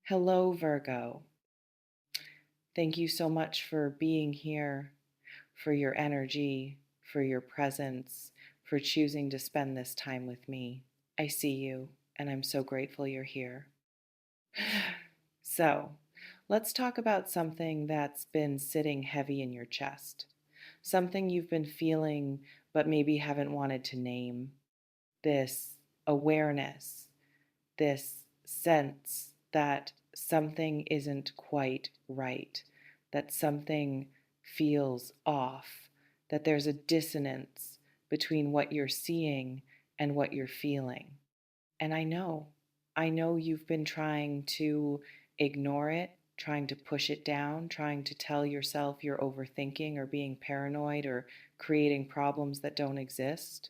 Hello, Virgo. Thank you so much for being here, for your energy, for your presence, for choosing to spend this time with me. I see you, and I'm so grateful you're here. So, let's talk about something that's been sitting heavy in your chest, something you've been feeling but maybe haven't wanted to name. This awareness, this sense that something isn't quite right, that something feels off, that there's a dissonance between what you're seeing and what you're feeling. And I know you've been trying to ignore it, trying to push it down, trying to tell yourself you're overthinking or being paranoid or creating problems that don't exist.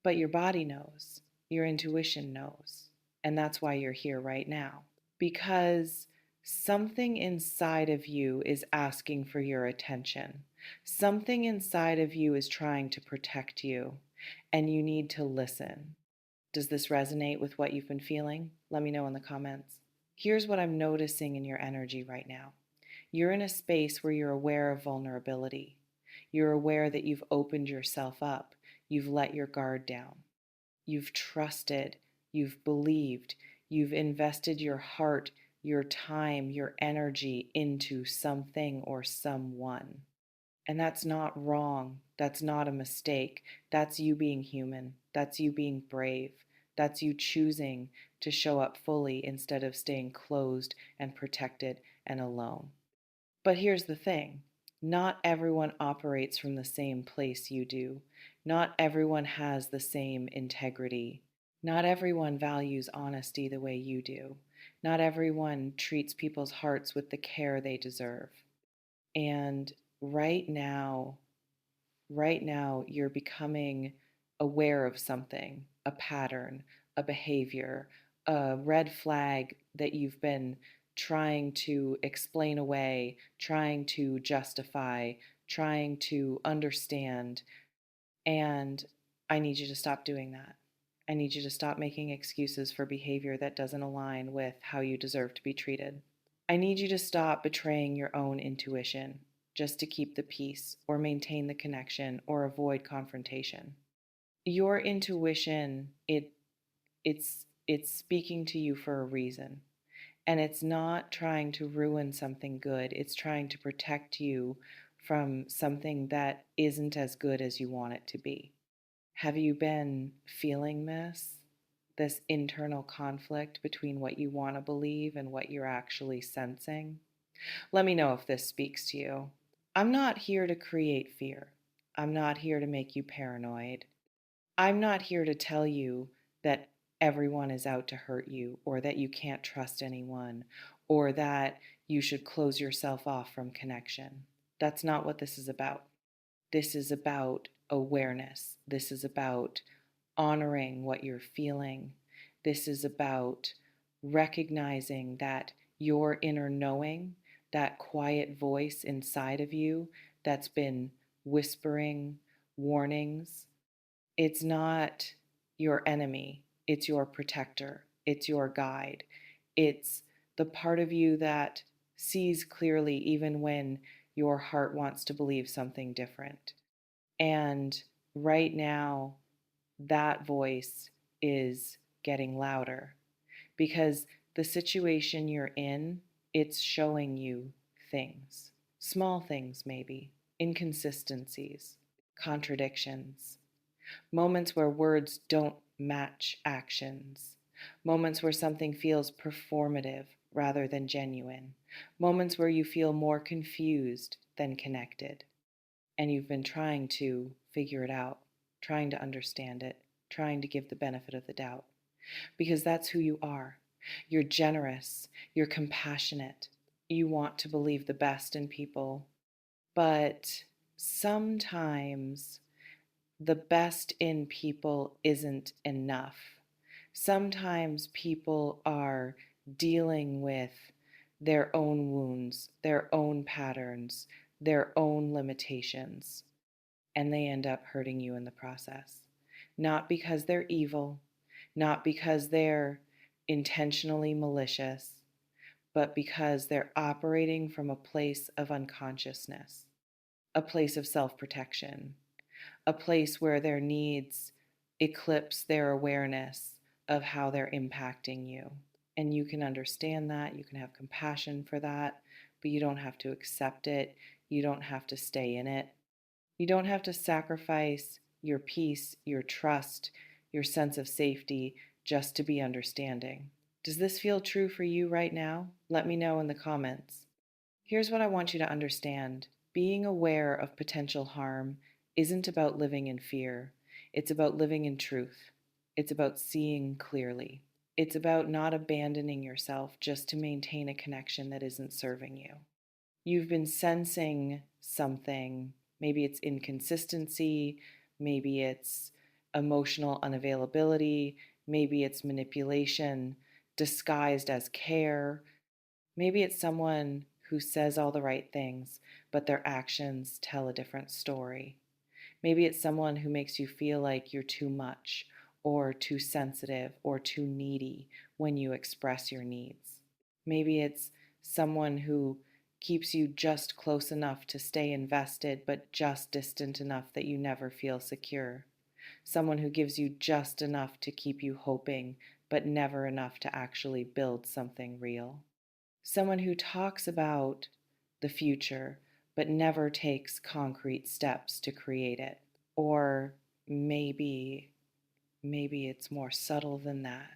But your body knows, your intuition knows. And that's why you're here right now. Because something inside of you is asking for your attention. Something inside of you is trying to protect you, and you need to listen. Does this resonate with what you've been feeling? Let me know in the comments. Here's what I'm noticing in your energy right now. You're in a space where you're aware of vulnerability. You're aware that you've opened yourself up. You've let your guard down. You've trusted. You've believed. You've invested your heart, your time, your energy into something or someone. And that's not wrong. That's not a mistake. That's you being human. That's you being brave. That's you choosing to show up fully instead of staying closed and protected and alone. But here's the thing, not everyone operates from the same place you do. Not everyone has the same integrity. Not everyone values honesty the way you do. Not everyone treats people's hearts with the care they deserve. And right now, right now, you're becoming aware of something, a pattern, a behavior, a red flag that you've been trying to explain away, trying to justify, trying to understand. And I need you to stop doing that. I need you to stop making excuses for behavior that doesn't align with how you deserve to be treated. I need you to stop betraying your own intuition just to keep the peace or maintain the connection or avoid confrontation. Your intuition, it's speaking to you for a reason. And it's not trying to ruin something good. It's trying to protect you from something that isn't as good as you want it to be. Have you been feeling this? This internal conflict between what you want to believe and what you're actually sensing? Let me know if this speaks to you. I'm not here to create fear. I'm not here to make you paranoid. I'm not here to tell you that everyone is out to hurt you or that you can't trust anyone or that you should close yourself off from connection. That's not what this is about. This is about awareness. This is about honoring what you're feeling. This is about recognizing that your inner knowing, that quiet voice inside of you that's been whispering warnings, it's not your enemy, it's your protector, it's your guide. It's the part of you that sees clearly even when your heart wants to believe something different. And right now, that voice is getting louder because the situation you're in, it's showing you things, small things maybe, inconsistencies, contradictions, moments where words don't match actions, moments where something feels performative rather than genuine, moments where you feel more confused than connected. And you've been trying to figure it out, trying to understand it, trying to give the benefit of the doubt. Because that's who you are. You're generous, you're compassionate, you want to believe the best in people. But sometimes the best in people isn't enough. Sometimes people are dealing with their own wounds, their own patterns, their own limitations, and they end up hurting you in the process. Not because they're evil, not because they're intentionally malicious, but because they're operating from a place of unconsciousness, a place of self protection, a place where their needs eclipse their awareness of how they're impacting you. And you can understand that, you can have compassion for that, but you don't have to accept it. You don't have to stay in it. You don't have to sacrifice your peace, your trust, your sense of safety just to be understanding. Does this feel true for you right now? Let me know in the comments. Here's what I want you to understand. Being aware of potential harm isn't about living in fear. It's about living in truth. It's about seeing clearly. It's about not abandoning yourself just to maintain a connection that isn't serving you. You've been sensing something. Maybe it's inconsistency, maybe it's emotional unavailability, maybe it's manipulation disguised as care. Maybe it's someone who says all the right things, but their actions tell a different story. Maybe it's someone who makes you feel like you're too much or too sensitive or too needy when you express your needs. Maybe it's someone who keeps you just close enough to stay invested, but just distant enough that you never feel secure. Someone who gives you just enough to keep you hoping, but never enough to actually build something real. Someone who talks about the future, but never takes concrete steps to create it. Or maybe it's more subtle than that.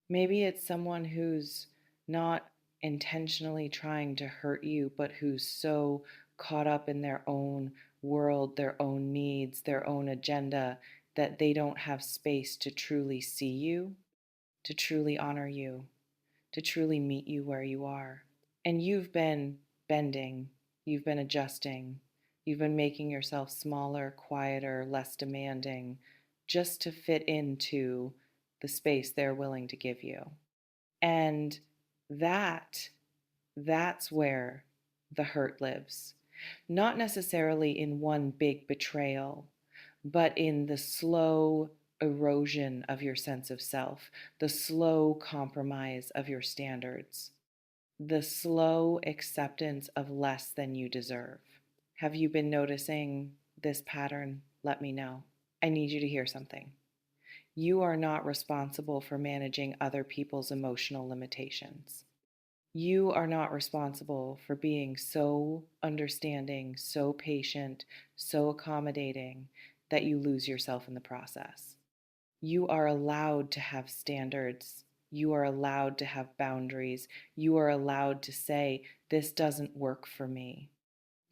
Maybe it's someone who's not intentionally trying to hurt you, but who's so caught up in their own world, their own needs, their own agenda, that they don't have space to truly see you, to truly honor you, to truly meet you where you are. And you've been bending, you've been adjusting, you've been making yourself smaller, quieter, less demanding, just to fit into the space they're willing to give you. And that that's where the hurt lives. Not necessarily in one big betrayal, but in the slow erosion of your sense of self, the slow compromise of your standards, the slow acceptance of less than you deserve. Have you been noticing this pattern? Let me know. I need you to hear something. You are not responsible for managing other people's emotional limitations. You are not responsible for being so understanding, so patient, so accommodating that you lose yourself in the process. You are allowed to have standards. You are allowed to have boundaries. You are allowed to say, this doesn't work for me.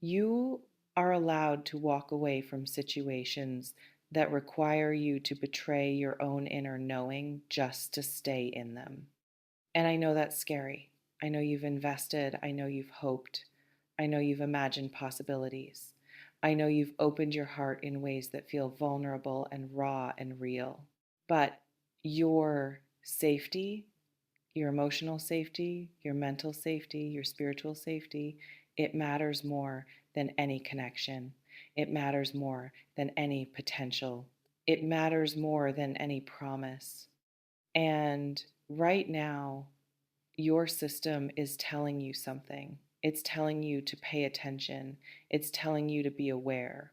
You are allowed to walk away from situations that require you to betray your own inner knowing just to stay in them. And I know that's scary. I know you've invested. I know you've hoped. I know you've imagined possibilities. I know you've opened your heart in ways that feel vulnerable and raw and real. But your safety, your emotional safety, your mental safety, your spiritual safety, it matters more than any connection. It matters more than any potential. It matters more than any promise. And right now, your system is telling you something. It's telling you to pay attention. It's telling you to be aware.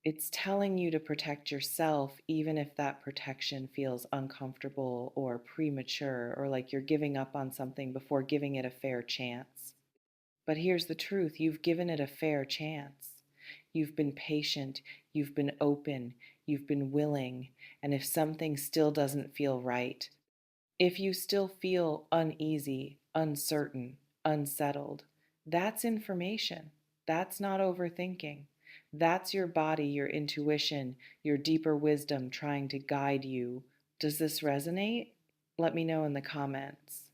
It's telling you to protect yourself, even if that protection feels uncomfortable or premature or like you're giving up on something before giving it a fair chance. But here's the truth, you've given it a fair chance. You've been patient, you've been open, you've been willing, and if something still doesn't feel right, if you still feel uneasy, uncertain, unsettled, that's information. That's not overthinking. That's your body, your intuition, your deeper wisdom trying to guide you. Does this resonate? Let me know in the comments.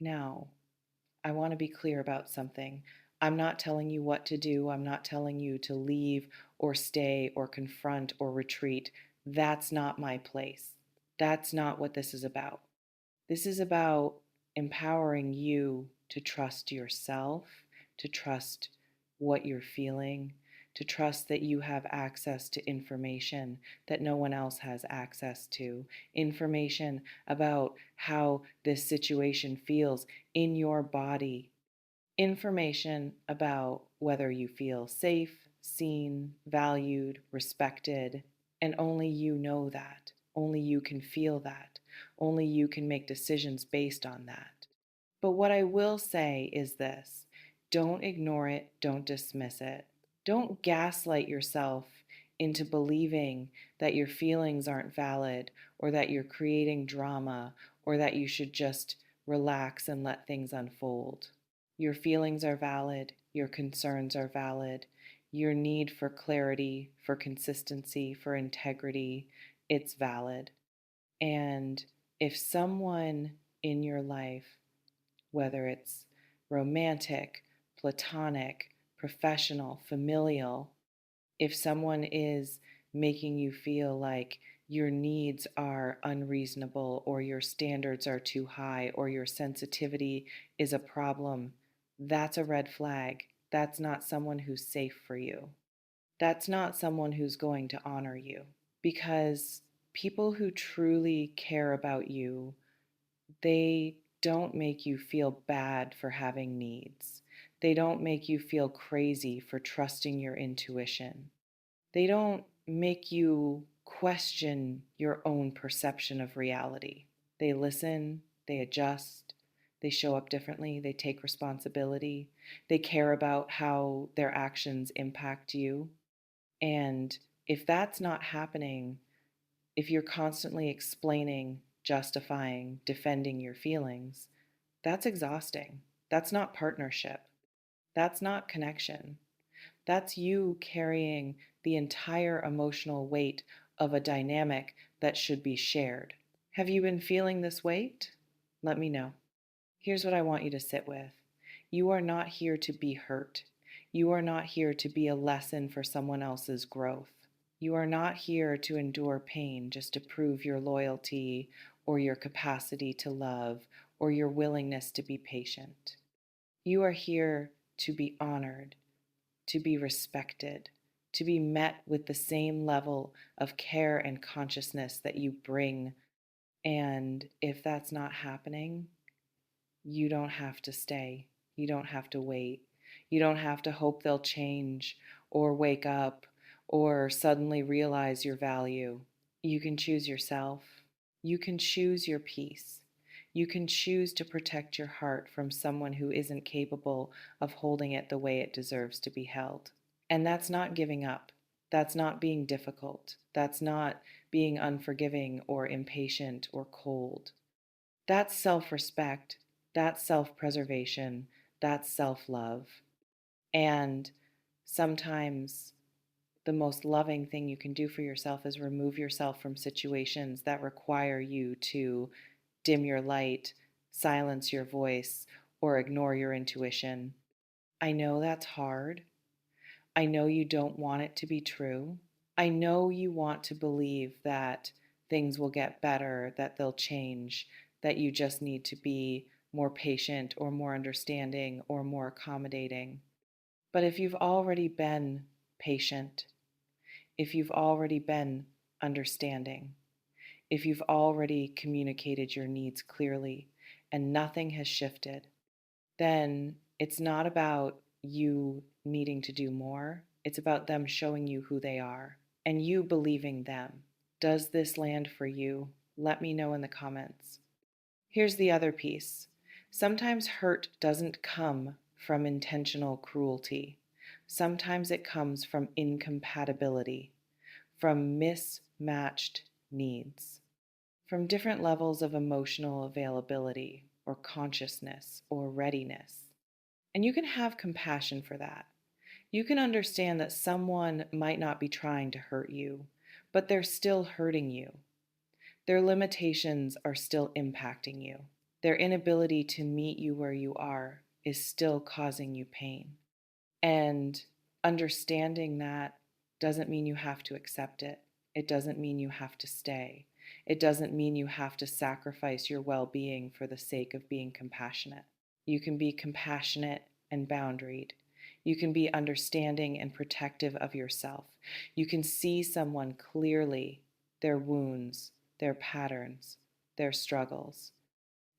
Now, I want to be clear about something. I'm not telling you what to do. I'm not telling you to leave or stay or confront or retreat. That's not my place. That's not what this is about. This is about empowering you to trust yourself, to trust what you're feeling, to trust that you have access to information that no one else has access to, information about how this situation feels in your body, information about whether you feel safe, seen, valued, respected, and only you know that. Only you can feel that. Only you can make decisions based on that. But what I will say is this: don't ignore it, don't dismiss it. Don't gaslight yourself into believing that your feelings aren't valid, or that you're creating drama, or that you should just relax and let things unfold. Your feelings are valid, your concerns are valid, your need for clarity, for consistency, for integrity, it's valid. And if someone in your life, whether it's romantic, platonic, professional, familial, if someone is making you feel like your needs are unreasonable, or your standards are too high, or your sensitivity is a problem, that's a red flag. That's not someone who's safe for you. That's not someone who's going to honor you, because people who truly care about you, they don't make you feel bad for having needs. They don't make you feel crazy for trusting your intuition. They don't make you question your own perception of reality. They listen, they adjust, they show up differently, they take responsibility, they care about how their actions impact you. And if that's not happening, if you're constantly explaining, justifying, defending your feelings, that's exhausting. That's not partnership. That's not connection. That's you carrying the entire emotional weight of a dynamic that should be shared. Have you been feeling this weight? Let me know. Here's what I want you to sit with. You are not here to be hurt. You are not here to be a lesson for someone else's growth. You are not here to endure pain just to prove your loyalty, or your capacity to love, or your willingness to be patient. You are here to be honored, to be respected, to be met with the same level of care and consciousness that you bring. And if that's not happening, you don't have to stay. You don't have to wait. You don't have to hope they'll change, or wake up, or suddenly realize your value. You can choose yourself. You can choose your peace. You can choose to protect your heart from someone who isn't capable of holding it the way it deserves to be held. And that's not giving up. That's not being difficult. That's not being unforgiving or impatient or cold. That's self respect. That's self preservation. That's self love. And sometimes the most loving thing you can do for yourself is remove yourself from situations that require you to dim your light, silence your voice, or ignore your intuition. I know that's hard. I know you don't want it to be true. I know you want to believe that things will get better, that they'll change, that you just need to be more patient, or more understanding, or more accommodating. But if you've already been patient, if you've already been understanding, if you've already communicated your needs clearly and nothing has shifted, then it's not about you needing to do more. It's about them showing you who they are and you believing them. Does this land for you? Let me know in the comments. Here's the other piece. Sometimes hurt doesn't come from intentional cruelty. Sometimes it comes from incompatibility, from mismatched needs, from different levels of emotional availability, or consciousness, or readiness. And you can have compassion for that. You can understand that someone might not be trying to hurt you, but they're still hurting you. Their limitations are still impacting you. Their inability to meet you where you are is still causing you pain. And understanding that doesn't mean you have to accept it. It doesn't mean you have to stay. It doesn't mean you have to sacrifice your well-being for the sake of being compassionate. You can be compassionate and boundaried. You can be understanding and protective of yourself. You can see someone clearly, their wounds, their patterns, their struggles,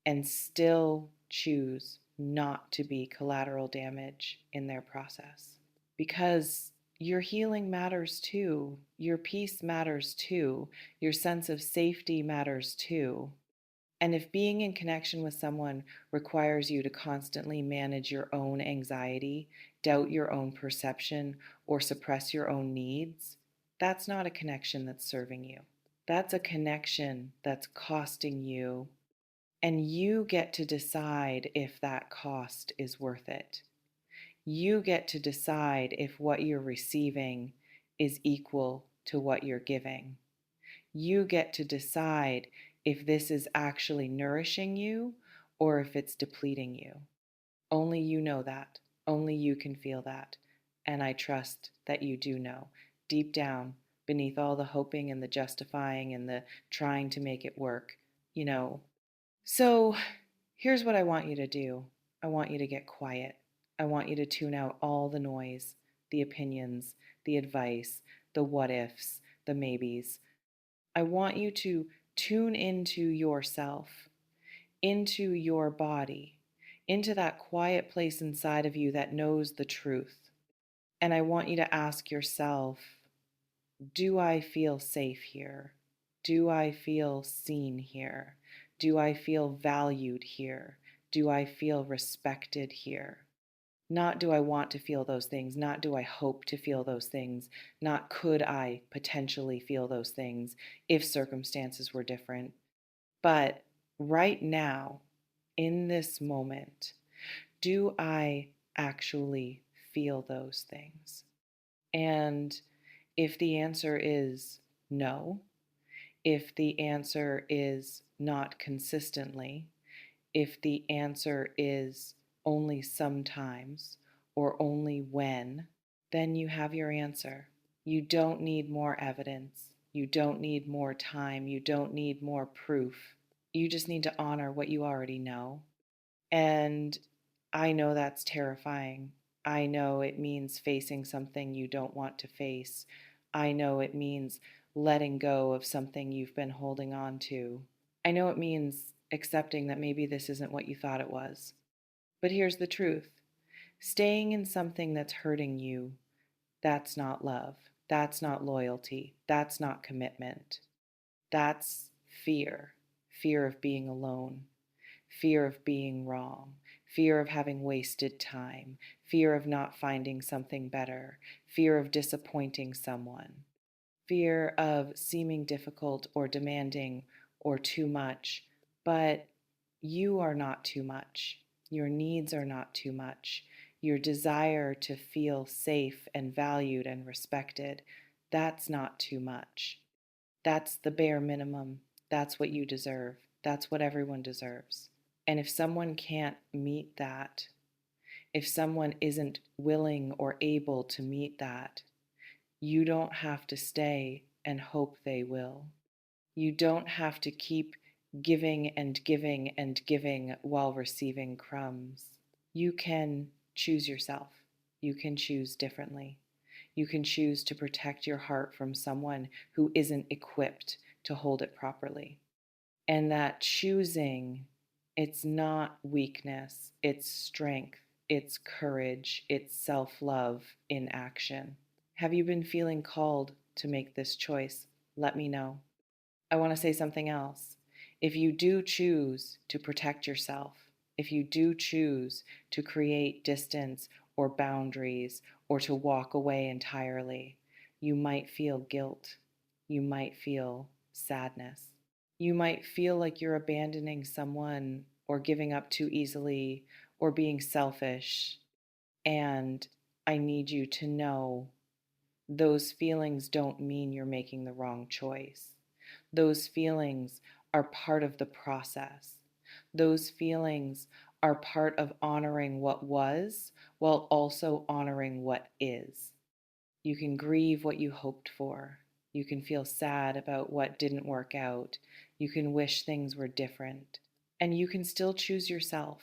and still choose not to be collateral damage in their process. Because your healing matters too, your peace matters too, your sense of safety matters too. And if being in connection with someone requires you to constantly manage your own anxiety, doubt your own perception, or suppress your own needs, that's not a connection that's serving you. That's a connection that's costing you, and you get to decide if that cost is worth it. You get to decide if what you're receiving is equal to what you're giving. You get to decide if this is actually nourishing you or if it's depleting you. Only you know that. Only you can feel that. And I trust that you do know, deep down, beneath all the hoping and the justifying and the trying to make it work, you know. So here's what I want you to do. I want you to get quiet. I want you to tune out all the noise, the opinions, the advice, the what ifs, the maybes. I want you to tune into yourself, into your body, into that quiet place inside of you that knows the truth. And I want you to ask yourself, do I feel safe here? Do I feel seen here? Do I feel valued here? Do I feel respected here? Not do I want to feel those things, not do I hope to feel those things, not could I potentially feel those things if circumstances were different. But right now, in this moment, do I actually feel those things? And if the answer is no, if the answer is not consistently, if the answer is only sometimes or only when, then you have your answer. You don't need more evidence. You don't need more time. You don't need more proof. You just need to honor what you already know. And I know that's terrifying. I know it means facing something you don't want to face. I know it means letting go of something you've been holding on to. I know it means accepting that maybe this isn't what you thought it was. But here's the truth: staying in something that's hurting you, that's not love. That's not loyalty. That's not commitment. That's fear. Fear of being alone, fear of being wrong, fear of having wasted time, fear of not finding something better, fear of disappointing someone, fear of seeming difficult or demanding or too much. But you are not too much. Your needs are not too much. Your desire to feel safe and valued and respected, that's not too much. That's the bare minimum. That's what you deserve. That's what everyone deserves. And if someone can't meet that, if someone isn't willing or able to meet that, you don't have to stay and hope they will. You don't have to keep giving and giving and giving while receiving crumbs. You can choose yourself. You can choose differently. You can choose to protect your heart from someone who isn't equipped to hold it properly. And that choosing, it's not weakness, it's strength, it's courage, it's self love in action. Have you been feeling called to make this choice? Let me know. I want to say something else. If you do choose to protect yourself, if you do choose to create distance or boundaries or to walk away entirely, you might feel guilt. You might feel sadness. You might feel like you're abandoning someone or giving up too easily or being selfish. And I need you to know those feelings don't mean you're making the wrong choice. Those feelings are part of the process. Those feelings are part of honoring what was while also honoring what is. You can grieve what you hoped for. You can feel sad about what didn't work out. You can wish things were different. And you can still choose yourself.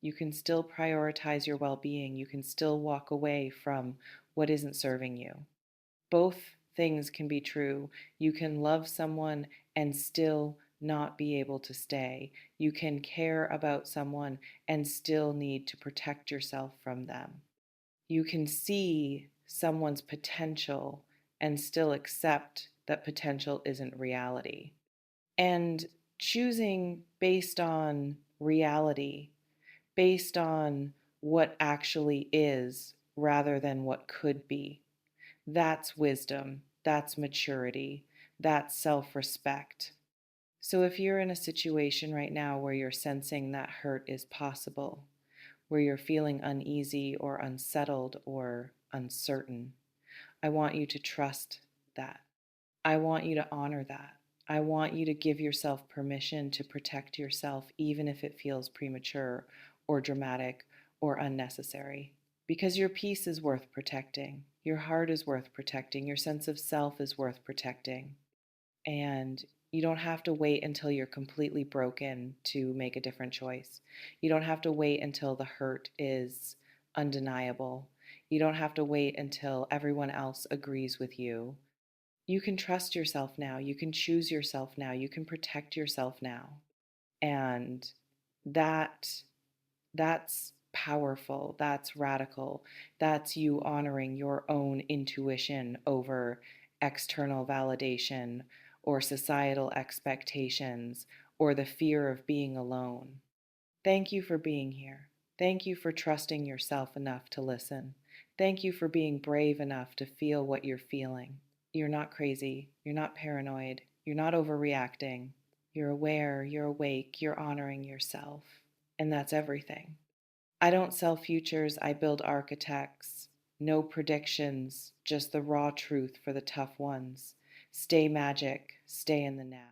You can still prioritize your well being. You can still walk away from what isn't serving you. Both things can be true. You can love someone and still not be able to stay. You can care about someone and still need to protect yourself from them. You can see someone's potential and still accept that potential isn't reality. And choosing based on reality, based on what actually is rather than what could be. That's wisdom, that's maturity, that's self respect. So if you're in a situation right now where you're sensing that hurt is possible, where you're feeling uneasy or unsettled or uncertain, I want you to trust that. I want you to honor that. I want you to give yourself permission to protect yourself, even if it feels premature or dramatic or unnecessary. Because your peace is worth protecting. Your heart is worth protecting. Your sense of self is worth protecting. And you don't have to wait until you're completely broken to make a different choice. You don't have to wait until the hurt is undeniable. You don't have to wait until everyone else agrees with you. You can trust yourself now. You can choose yourself now. You can protect yourself now. And that that's powerful. That's radical. That's you honoring your own intuition over external validation or societal expectations or the fear of being alone. Thank you for being here. Thank you for trusting yourself enough to listen. Thank you for being brave enough to feel what you're feeling. You're not crazy. You're not paranoid. You're not overreacting. You're aware. You're awake. You're honoring yourself. And that's everything. I don't sell futures. I build architects. No predictions, just the raw truth for the tough ones. Stay magic. Stay in the now.